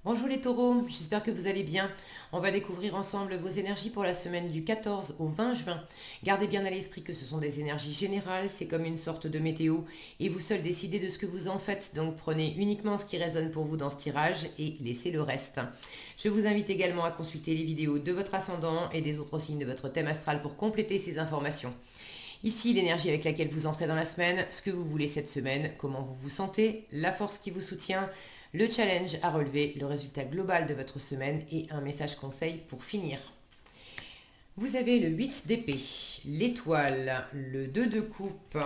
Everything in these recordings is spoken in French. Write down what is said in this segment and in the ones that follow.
Bonjour les taureaux, j'espère que vous allez bien. On va découvrir ensemble vos énergies pour la semaine du 14 au 20 juin. Gardez bien à l'esprit que ce sont des énergies générales, c'est comme une sorte de météo et vous seul décidez de ce que vous en faites. Donc prenez uniquement ce qui résonne pour vous dans ce tirage et laissez le reste. Je vous invite également à consulter les vidéos de votre ascendant et des autres signes de votre thème astral pour compléter ces informations. Ici, l'énergie avec laquelle vous entrez dans la semaine, ce que vous voulez cette semaine, comment vous vous sentez, la force qui vous soutient, le challenge à relever, le résultat global de votre semaine et un message conseil pour finir. Vous avez le 8 d'épée, l'étoile, le 2 de coupe,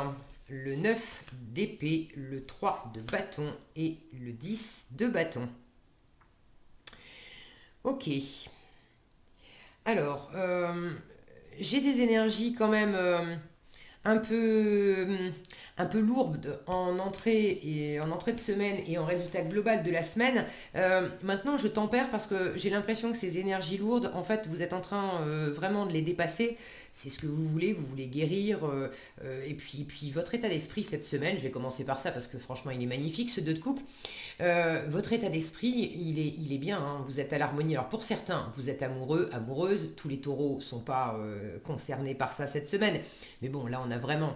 le 9 d'épée, le 3 de bâton et le 10 de bâton. Ok. Alors, j'ai des énergies quand même un peu, un peu lourde en entrée de semaine et en résultat global de la semaine. Maintenant, je tempère parce que j'ai l'impression que ces énergies lourdes, en fait, vous êtes en train vraiment de les dépasser. C'est ce que vous voulez guérir. Et puis, votre état d'esprit cette semaine, je vais commencer par ça parce que franchement, il est magnifique, ce 2 de coupe. Votre état d'esprit, il est bien, hein, vous êtes à l'harmonie. Alors pour certains, vous êtes amoureux, amoureuse, tous les taureaux ne sont pas concernés par ça cette semaine. Mais bon, là, on a vraiment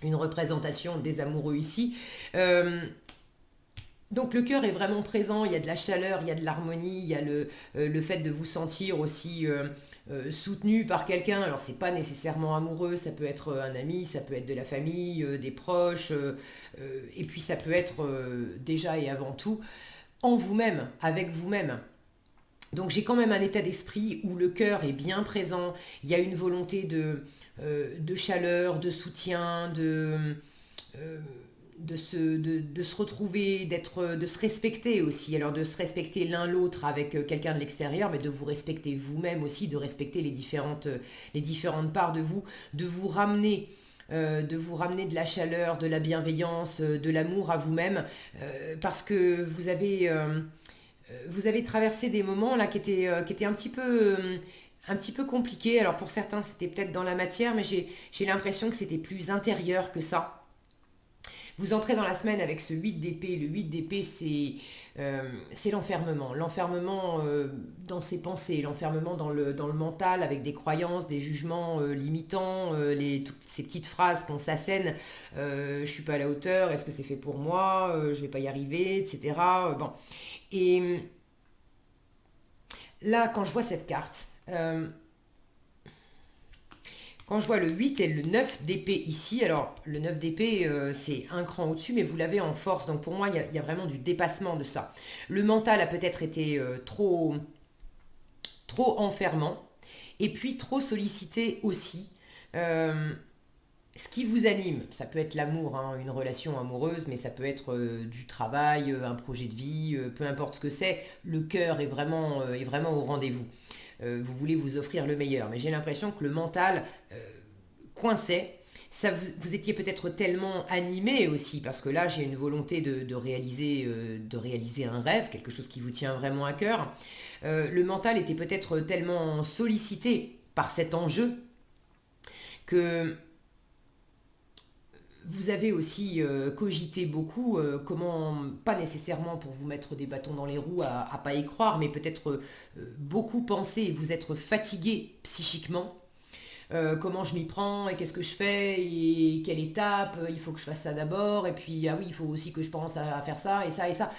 une représentation des amoureux ici. Donc le cœur est vraiment présent, il y a de la chaleur, il y a de l'harmonie, il y a le fait de vous sentir aussi soutenu par quelqu'un. Alors c'est pas nécessairement amoureux, ça peut être un ami, ça peut être de la famille, des proches, et puis ça peut être déjà et avant tout en vous-même, avec vous-même. Donc j'ai quand même un état d'esprit où le cœur est bien présent, il y a une volonté de chaleur, de soutien, euh, de se retrouver, de se respecter aussi. Alors de se respecter l'un l'autre avec quelqu'un de l'extérieur, mais de vous respecter vous-même aussi, de respecter les différentes parts de vous, de vous ramener de la chaleur, de la bienveillance, de l'amour à vous-même, parce que vous avez traversé des moments là qui étaient un petit peu compliqués. Alors pour certains, c'était peut-être dans la matière, mais j'ai l'impression que c'était plus intérieur que ça. Vous entrez dans la semaine avec ce 8 d'épée. Le 8 d'épée, c'est l'enfermement. L'enfermement dans ses pensées, l'enfermement dans le mental avec des croyances, des jugements limitants, toutes ces petites phrases qu'on s'assène. Je suis pas à la hauteur, est-ce que c'est fait pour moi, je vais pas y arriver, etc. Bon. Et là, quand je vois cette carte, quand je vois le 8 et le 9 d'épée ici, alors le 9 d'épée, c'est un cran au-dessus, mais vous l'avez en force. Donc pour moi, il y a vraiment du dépassement de ça. Le mental a peut-être été trop enfermant, et puis trop sollicité aussi. Euh, Ce qui vous anime, ça peut être l'amour, hein, une relation amoureuse, mais ça peut être du travail, un projet de vie, peu importe ce que c'est, le cœur est vraiment au rendez-vous. Vous voulez vous offrir le meilleur, mais j'ai l'impression que le mental coinçait. Vous étiez peut-être tellement animé aussi, parce que là j'ai une volonté de réaliser un rêve, quelque chose qui vous tient vraiment à cœur. Le mental était peut-être tellement sollicité par cet enjeu que vous avez aussi cogité beaucoup, comment, pas nécessairement pour vous mettre des bâtons dans les roues à pas y croire, mais peut-être beaucoup penser, vous être fatigué psychiquement. Comment je m'y prends et qu'est-ce que je fais et quelle étape, il faut que je fasse ça d'abord, et puis ah oui, il faut aussi que je pense à faire ça et ça et ça.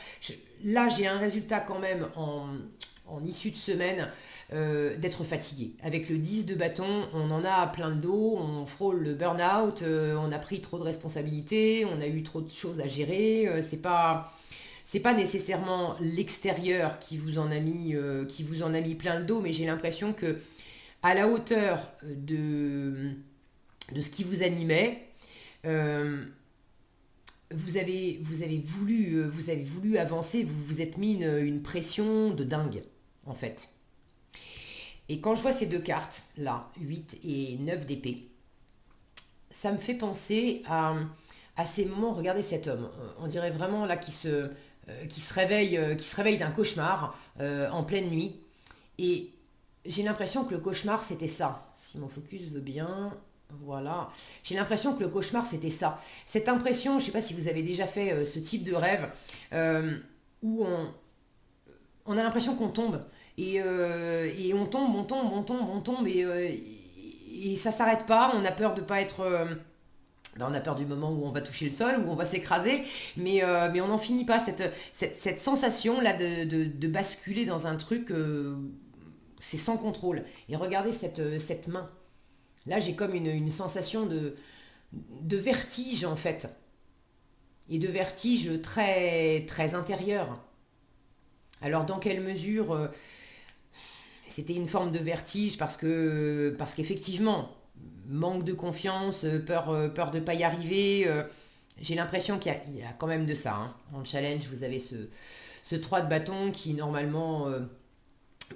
Là, j'ai un résultat quand même en issue de semaine d'être fatigué. Avec le 10 de bâton, on en a plein le dos, on frôle le burn-out, on a pris trop de responsabilités, on a eu trop de choses à gérer. C'est pas nécessairement l'extérieur qui vous en a mis plein le dos, mais j'ai l'impression que à la hauteur de ce qui vous animait, euh, vous avez voulu avancer, vous vous êtes mis une pression de dingue, en fait. Et quand je vois ces deux cartes, là, 8 et 9 d'épée, ça me fait penser à ces moments, regardez cet homme, on dirait vraiment là qui se réveille d'un cauchemar en pleine nuit. Et j'ai l'impression que le cauchemar c'était ça. Si mon focus veut bien, voilà. J'ai l'impression que le cauchemar c'était ça. Cette impression, je ne sais pas si vous avez déjà fait ce type de rêve, où on a l'impression qu'on tombe. Et on tombe, on tombe, on tombe, on tombe, et ça s'arrête pas. On a peur de pas être... ben, on a peur du moment où on va toucher le sol, où on va s'écraser, mais on n'en finit pas. Cette sensation-là de basculer dans un truc, c'est sans contrôle. Et regardez cette main. Là, j'ai comme une sensation de vertige, en fait. Et de vertige très, très intérieur. Alors, dans quelle mesure c'était une forme de vertige parce qu'effectivement, manque de confiance, peur de ne pas y arriver. J'ai l'impression qu'il y a quand même de ça, hein. En challenge, vous avez ce 3 de bâton qui normalement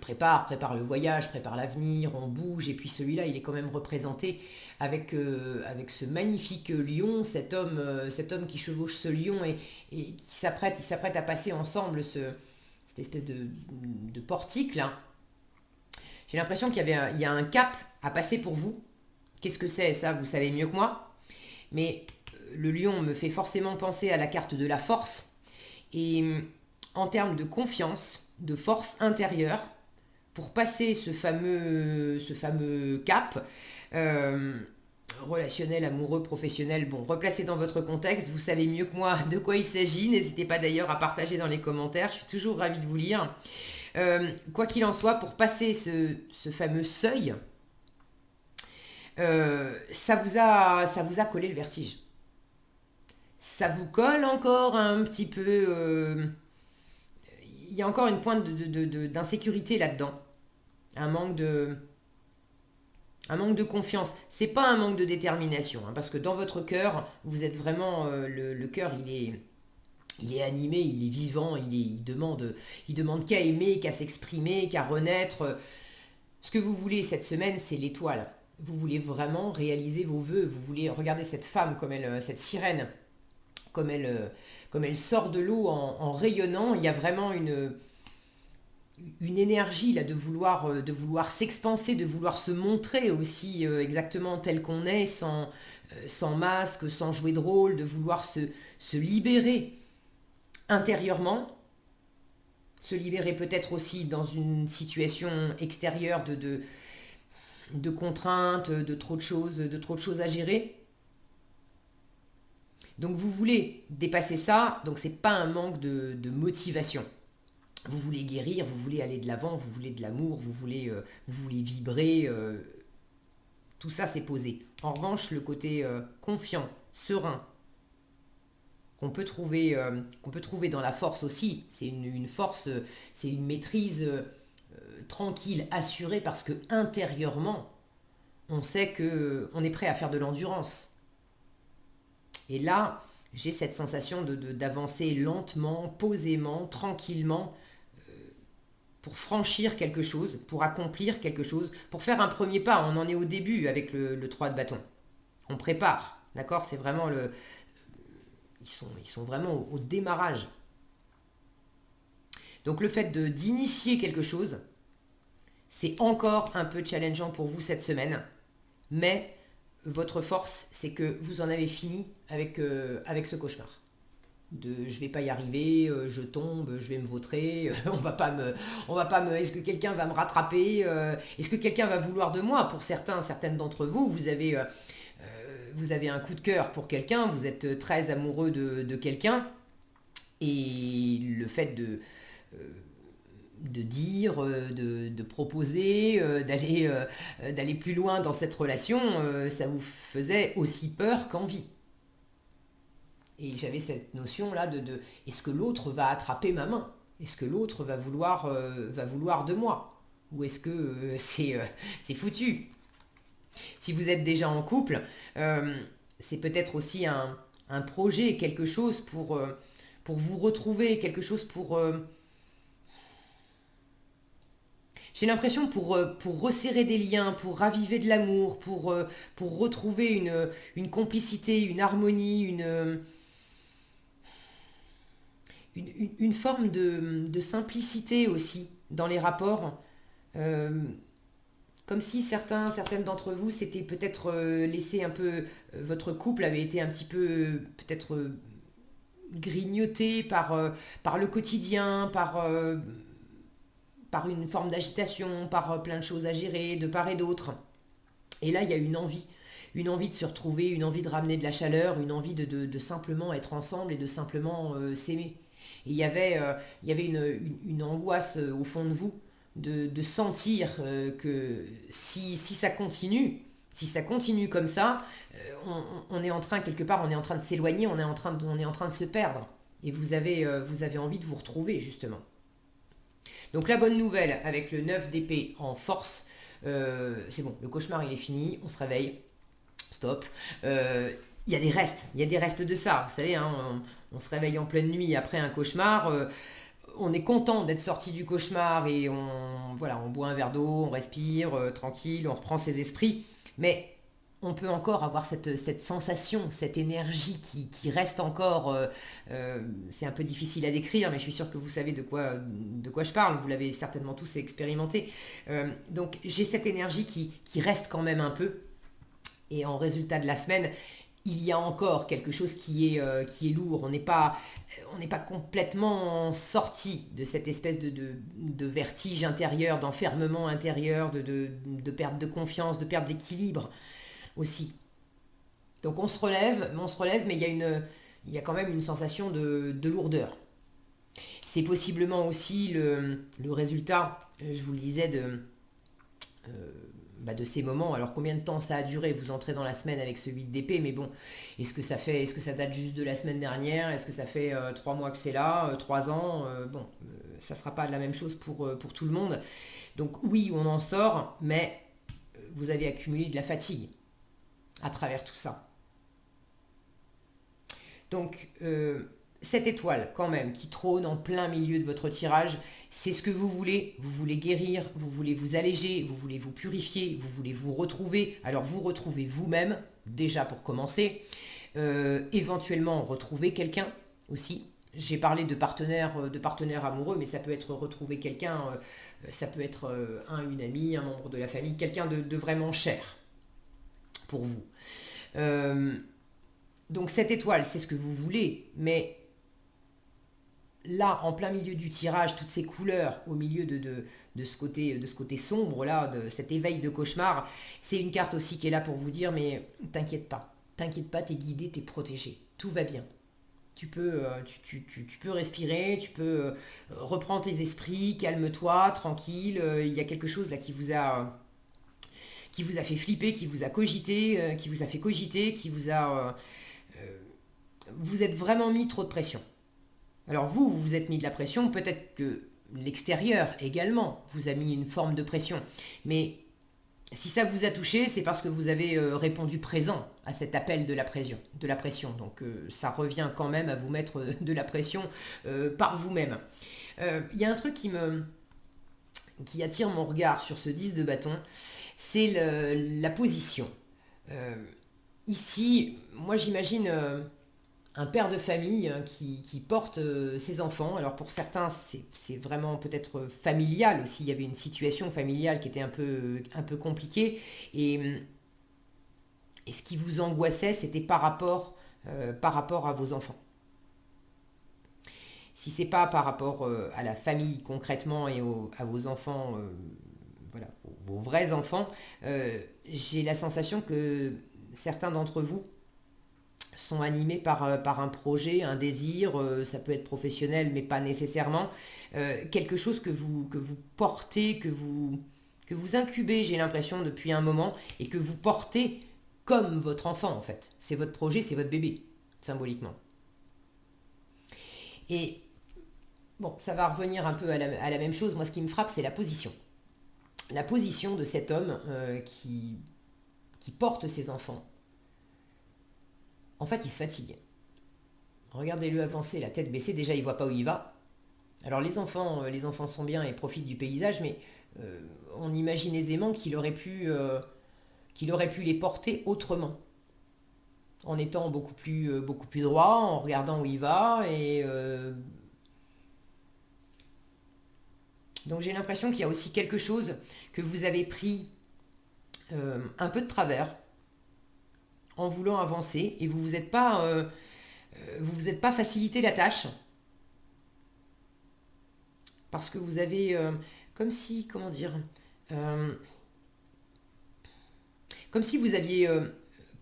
prépare le voyage, prépare l'avenir, on bouge, et puis celui-là, il est quand même représenté avec ce magnifique lion, cet homme qui chevauche ce lion et qui s'apprête à passer ensemble cette espèce de portique là. J'ai l'impression il y a un cap à passer pour vous. Qu'est-ce que c'est ça? Vous savez mieux que moi. Mais le lion me fait forcément penser à la carte de la force. Et en termes de confiance, de force intérieure, pour passer ce fameux cap, euh, relationnel, amoureux, professionnel, bon, replacé dans votre contexte, vous savez mieux que moi de quoi il s'agit. N'hésitez pas d'ailleurs à partager dans les commentaires, je suis toujours ravie de vous lire. Quoi qu'il en soit, pour passer ce fameux seuil, ça vous a collé le vertige. Ça vous colle encore un petit peu. Il y a encore une pointe d'insécurité là-dedans. Un manque de, un manque de confiance. C'est pas un manque de détermination, hein, parce que dans votre cœur, vous êtes vraiment. Le cœur, il est animé, il est vivant, il demande qu'à aimer, qu'à s'exprimer, qu'à renaître. Ce que vous voulez cette semaine, c'est l'étoile. Vous voulez vraiment réaliser vos vœux. Vous voulez regarder cette femme cette sirène, comme elle sort de l'eau en rayonnant. Il y a vraiment une énergie là de vouloir s'expanser, de vouloir se montrer aussi exactement tel qu'on est, sans masque, sans jouer de rôle, de vouloir se libérer intérieurement, se libérer peut-être aussi dans une situation extérieure de contraintes, de trop de choses à gérer. Donc vous voulez dépasser ça, donc c'est pas un manque de motivation. Vous voulez guérir, vous voulez aller de l'avant, vous voulez de l'amour, vous voulez vibrer. Tout ça c'est posé. En revanche, le côté confiant, serein, qu'on peut trouver dans la force aussi, c'est une force, c'est une maîtrise tranquille, assurée, parce que intérieurement, on sait que on est prêt à faire de l'endurance. Et là, j'ai cette sensation d'avancer lentement, posément, tranquillement, pour franchir quelque chose, pour accomplir quelque chose, pour faire un premier pas. On en est au début avec le 3 de bâton. On prépare, d'accord? C'est vraiment ils sont vraiment au démarrage. Donc le fait d'initier quelque chose, c'est encore un peu challengeant pour vous cette semaine, mais votre force, c'est que vous en avez fini avec ce cauchemar. Je vais pas y arriver, je tombe, je vais me vautrer, on va pas me, est-ce que quelqu'un va me rattraper, est-ce que quelqu'un va vouloir de moi? Pour certaines d'entre vous, vous avez un coup de cœur pour quelqu'un, vous êtes très amoureux de quelqu'un, et le fait de dire, de proposer, d'aller plus loin dans cette relation, ça vous faisait aussi peur qu'envie. Et j'avais cette notion-là est-ce que l'autre va attraper ma main? Est-ce que l'autre va vouloir de moi? Ou est-ce que c'est foutu? Si vous êtes déjà en couple, c'est peut-être aussi un projet, quelque chose pour vous retrouver, quelque chose j'ai l'impression pour resserrer des liens, pour raviver de l'amour, pour retrouver une complicité, une harmonie, une forme de simplicité aussi dans les rapports. Euh, Comme si certaines d'entre vous s'étaient peut-être laissé un peu, votre couple avait été un petit peu peut-être grignoté par le quotidien, par une forme d'agitation, par plein de choses à gérer, de part et d'autre. Et là, il y a une envie de se retrouver, une envie de ramener de la chaleur, une envie de simplement être ensemble et de simplement s'aimer. Et il y avait une angoisse au fond de vous de sentir que si ça continue, si ça continue comme ça, on est en train, quelque part, on est en train de s'éloigner, on est en train de se perdre. Et vous avez envie de vous retrouver, justement. Donc la bonne nouvelle avec le 9 d'épée en force, c'est bon, le cauchemar il est fini, on se réveille, stop. Il y a des restes de ça, vous savez, hein, on se réveille en pleine nuit après un cauchemar, on est content d'être sorti du cauchemar et voilà, on boit un verre d'eau, on respire, tranquille, on reprend ses esprits, mais on peut encore avoir cette sensation, cette énergie qui reste encore, c'est un peu difficile à décrire, mais je suis sûre que vous savez de quoi je parle, vous l'avez certainement tous expérimenté. Donc j'ai cette énergie qui reste quand même un peu, et en résultat de la semaine, il y a encore quelque chose qui est lourd. On n'est pas complètement sorti de cette espèce de vertige intérieur, d'enfermement intérieur, de perte de confiance, de perte d'équilibre aussi. Donc on se relève, mais il y a quand même une sensation de lourdeur. C'est possiblement aussi le résultat, je vous le disais, de ces moments. Alors combien de temps ça a duré? Vous entrez dans la semaine avec ce 8 d'épée, mais bon, est-ce que ça date juste de la semaine dernière? Est-ce que ça fait 3 mois que c'est là, 3 ans? Bon, ça sera pas la même chose pour tout le monde. Donc oui, on en sort, mais vous avez accumulé de la fatigue à travers tout ça. Donc, cette étoile, quand même, qui trône en plein milieu de votre tirage, c'est ce que vous voulez. Vous voulez guérir, vous voulez vous alléger, vous voulez vous purifier, vous voulez vous retrouver. Alors, vous retrouvez vous-même, déjà pour commencer. Éventuellement, retrouver quelqu'un aussi. J'ai parlé de partenaires amoureux, mais ça peut être retrouver quelqu'un, ça peut être une amie, un membre de la famille, quelqu'un de vraiment cher pour vous. Donc cette étoile, c'est ce que vous voulez, mais là, en plein milieu du tirage, toutes ces couleurs, au milieu de ce côté sombre, là, de cet éveil de cauchemar, c'est une carte aussi qui est là pour vous dire, mais t'inquiète pas, t'es guidé, t'es protégé, tout va bien. Tu peux respirer, tu peux reprendre tes esprits, calme-toi, tranquille, il y a quelque chose là qui vous a fait flipper, qui vous a cogité, qui vous a fait cogiter, vous êtes vraiment mis trop de pression. Alors vous vous êtes mis de la pression, peut-être que l'extérieur également vous a mis une forme de pression. Mais si ça vous a touché, c'est parce que vous avez répondu présent à cet appel de la pression. Donc ça revient quand même à vous mettre de la pression par vous-même. Il y a un truc qui attire mon regard sur ce 10 de bâton, c'est la position. Euh, Ici, moi j'imagine un père de famille qui porte ses enfants. Alors pour certains, c'est vraiment peut-être familial aussi. Il y avait une situation familiale qui était un peu compliquée. Et ce qui vous angoissait, c'était par rapport à vos enfants. Si c'est pas par rapport à la famille concrètement et à vos enfants, voilà, vos vrais enfants, j'ai la sensation que certains d'entre vous sont animés par un projet, un désir, ça peut être professionnel mais pas nécessairement, quelque chose que vous portez, que vous incubez, j'ai l'impression, depuis un moment, et que vous portez comme votre enfant en fait. C'est votre projet, c'est votre bébé, symboliquement. Et bon, ça va revenir un peu à la même chose. Moi, ce qui me frappe, c'est la position. La position de cet homme qui porte ses enfants. En fait, il se fatigue. Regardez-le avancer, la tête baissée. Déjà, il ne voit pas où il va. Alors, les enfants sont bien et profitent du paysage, mais on imagine aisément qu'il aurait pu les porter autrement. En étant beaucoup plus droit, en regardant où il va. Donc, j'ai l'impression qu'il y a aussi quelque chose que vous avez pris un peu de travers en voulant avancer et vous vous êtes pas facilité la tâche parce que vous avez comme si, comment dire, euh, comme si vous aviez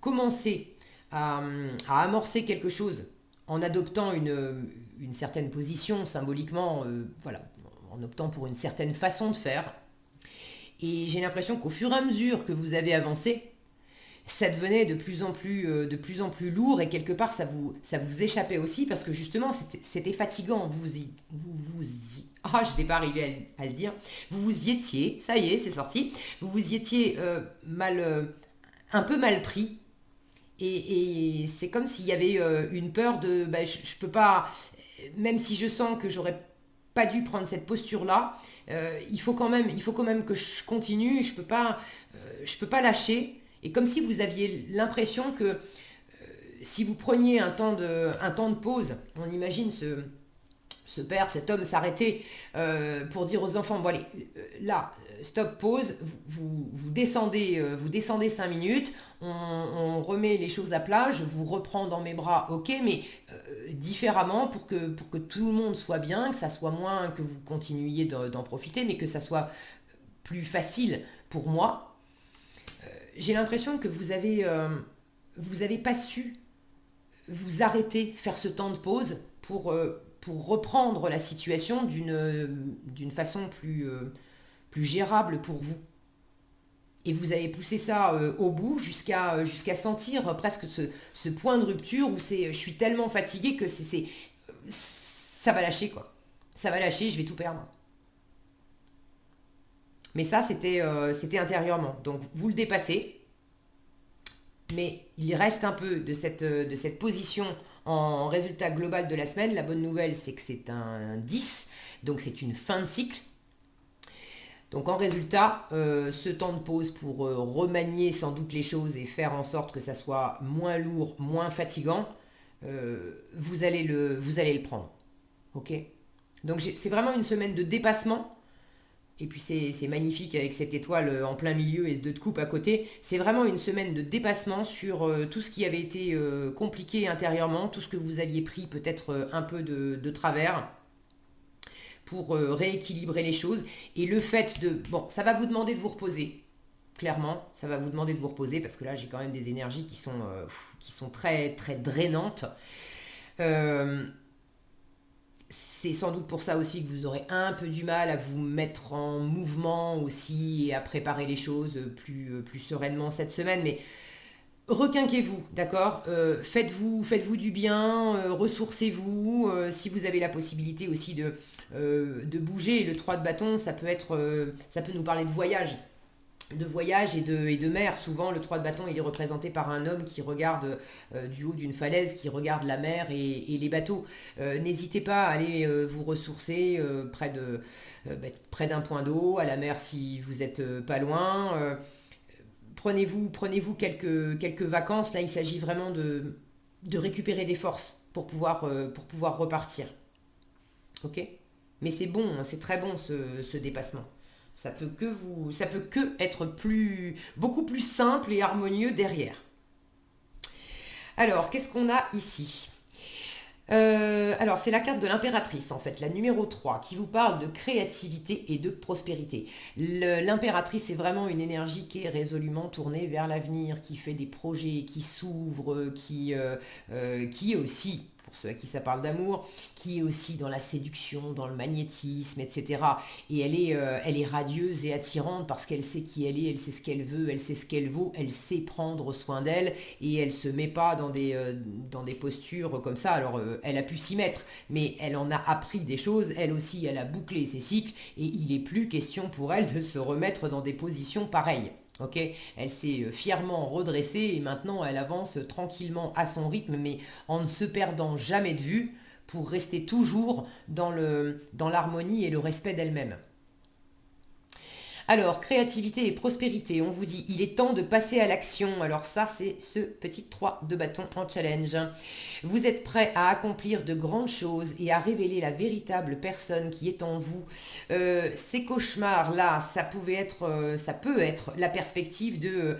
commencé à amorcer quelque chose en adoptant une certaine position symboliquement, voilà, en optant pour une certaine façon de faire. Et j'ai l'impression qu'au fur et à mesure que vous avez avancé, ça devenait de plus en plus lourd et quelque part ça vous échappait aussi parce que justement c'était fatigant. Ah, je vais pas arriver à le dire. Vous vous y étiez, ça y est, c'est sorti. Vous vous y étiez un peu mal pris et c'est comme s'il y avait une peur de, bah, je peux pas, même si je sens que j'aurais pas dû prendre cette posture-là, il faut quand même que je continue. Je peux pas lâcher. Et comme si vous aviez l'impression que si vous preniez un temps de pause, on imagine ce père, cet homme s'arrêter pour dire aux enfants, bon allez, là, stop, pause, vous descendez 5 minutes, on remet les choses à plat, je vous reprends dans mes bras, ok, mais différemment pour que tout le monde soit bien, que ça soit moins que vous continuiez d'en profiter, mais que ça soit plus facile pour moi. J'ai l'impression que vous avez pas su vous arrêter, faire ce temps de pause pour reprendre la situation d'une façon plus gérable pour vous. Et vous avez poussé ça au bout jusqu'à sentir presque ce point de rupture où c'est je suis tellement fatiguée que ça va lâcher quoi. Ça va lâcher, je vais tout perdre. Mais ça, c'était intérieurement. Donc, vous le dépassez, mais il reste un peu de cette position en résultat global de la semaine. La bonne nouvelle, c'est que c'est un 10, donc c'est une fin de cycle. Donc, en résultat, ce temps de pause pour remanier sans doute les choses et faire en sorte que ça soit moins lourd, moins fatigant, vous allez le prendre. Ok. Donc, c'est vraiment une semaine de dépassement. Et puis c'est magnifique avec cette étoile en plein milieu et ce 2 de coupe à côté. C'est vraiment une semaine de dépassement sur tout ce qui avait été compliqué intérieurement, tout ce que vous aviez pris peut-être un peu de travers pour rééquilibrer les choses. Et le fait de... Bon, ça va vous demander de vous reposer. Clairement, ça va vous demander de vous reposer parce que là, j'ai quand même des énergies qui sont très, très drainantes. Euh, C'est sans doute pour ça aussi que vous aurez un peu du mal à vous mettre en mouvement aussi et à préparer les choses plus sereinement cette semaine. Mais requinquez-vous, d'accord. Faites-vous du bien, ressourcez-vous. Si vous avez la possibilité aussi de bouger, le 3 de bâton, ça peut nous parler de voyage et de mer. Souvent, le 3 de bâton, il est représenté par un homme qui regarde du haut d'une falaise, qui regarde la mer et les bateaux. N'hésitez pas à aller vous ressourcer près d'un point d'eau, à la mer si vous n'êtes pas loin. Prenez-vous quelques vacances. Là, il s'agit vraiment de récupérer des forces pour pouvoir repartir. Ok. Mais c'est bon, hein, c'est très bon ce dépassement. Ça peut que être beaucoup plus simple et harmonieux derrière. Alors, qu'est-ce qu'on a ici? Alors, c'est la carte de l'impératrice, en fait, la numéro 3, qui vous parle de créativité et de prospérité. L'impératrice est vraiment une énergie qui est résolument tournée vers l'avenir, qui fait des projets, qui s'ouvre, qui est aussi, pour ceux à qui ça parle d'amour, qui est aussi dans la séduction, dans le magnétisme, etc. Et elle est radieuse et attirante parce qu'elle sait qui elle est, elle sait ce qu'elle veut, elle sait ce qu'elle vaut, elle sait prendre soin d'elle et elle se met pas dans des postures comme ça. Alors, elle a pu s'y mettre, mais elle en a appris des choses. Elle aussi, elle a bouclé ses cycles et il n'est plus question pour elle de se remettre dans des positions pareilles. Ok, elle s'est fièrement redressée et maintenant elle avance tranquillement à son rythme, mais en ne se perdant jamais de vue pour rester toujours dans l'harmonie et le respect d'elle-même. Alors, créativité et prospérité, on vous dit, il est temps de passer à l'action. Alors ça, c'est ce petit 3 de bâton en challenge. Vous êtes prêt à accomplir de grandes choses et à révéler la véritable personne qui est en vous. Ces cauchemars-là, ça peut être la perspective de...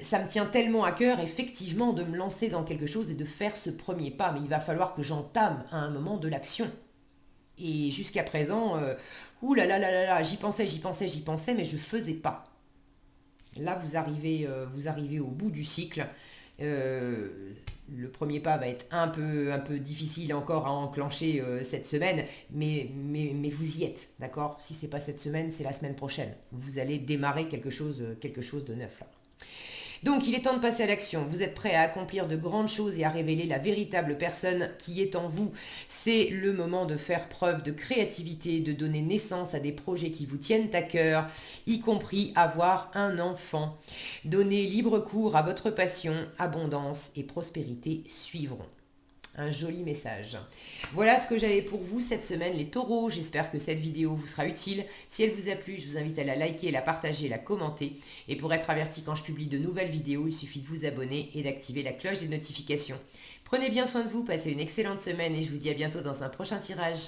ça me tient tellement à cœur, effectivement, de me lancer dans quelque chose et de faire ce premier pas. Mais il va falloir que j'entame à un moment de l'action. Et jusqu'à présent, ouh là là, j'y pensais, mais je faisais pas. Là, vous arrivez au bout du cycle. Euh, le premier pas va être un peu difficile encore à enclencher cette semaine, mais vous y êtes, d'accord? Si c'est pas cette semaine, c'est la semaine prochaine. Vous allez démarrer quelque chose de neuf là. Donc il est temps de passer à l'action. Vous êtes prêt à accomplir de grandes choses et à révéler la véritable personne qui est en vous. C'est le moment de faire preuve de créativité, de donner naissance à des projets qui vous tiennent à cœur, y compris avoir un enfant. Donnez libre cours à votre passion, abondance et prospérité suivront. Un joli message. Voilà ce que j'avais pour vous cette semaine les taureaux. J'espère que cette vidéo vous sera utile. Si elle vous a plu, je vous invite à la liker, la partager, la commenter. Et pour être averti quand je publie de nouvelles vidéos, il suffit de vous abonner et d'activer la cloche des notifications. Prenez bien soin de vous, passez une excellente semaine et je vous dis à bientôt dans un prochain tirage.